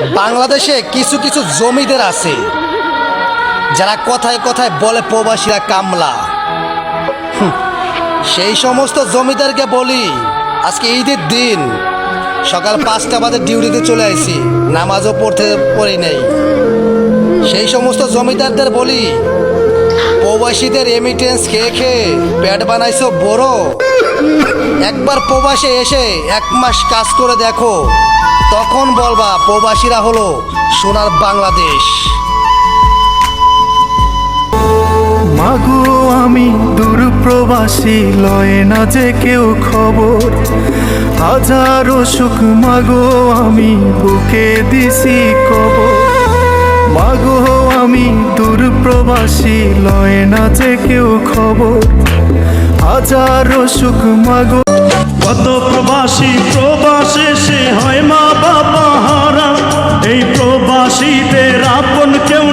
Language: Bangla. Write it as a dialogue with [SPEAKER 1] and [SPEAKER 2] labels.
[SPEAKER 1] বাংলাদেশে কিছু কিছু জমিদার আছে যারা কথায় কথায় বলে প্রবাসীরা কামলা। সেই সমস্ত জমিদারকে বলি, আজকে ঈদের দিন সকাল 5টা বাজে ডিউটিতে চলে আসি, নামাজও পড়ি নেই। সেই সমস্ত জমিদারদের বলি, প্রবাসীদের রেমিটেন্স খেয়ে খেয়ে পেট বানাইছো বড়। একবার প্রবাসে এসে 1 মাস কাজ করে দেখো, তখন বলবা প্রবাসীরা হলো সোনার বাংলাদেশ।
[SPEAKER 2] মাগো আমি দূর প্রবাসী, লয় না যে কেউ খবর। হাজারো সুখ মাগো আমি বুকে দিছি কবর। মাগো আমি দূর প্রবাসী, লয় না যে কেউ খবর। হাজারো সুখ মাগো।
[SPEAKER 3] কত প্রবাসী প্রবাসে সে হয় মা বাবা হারা, এই প্রবাসীদের আপন কেউ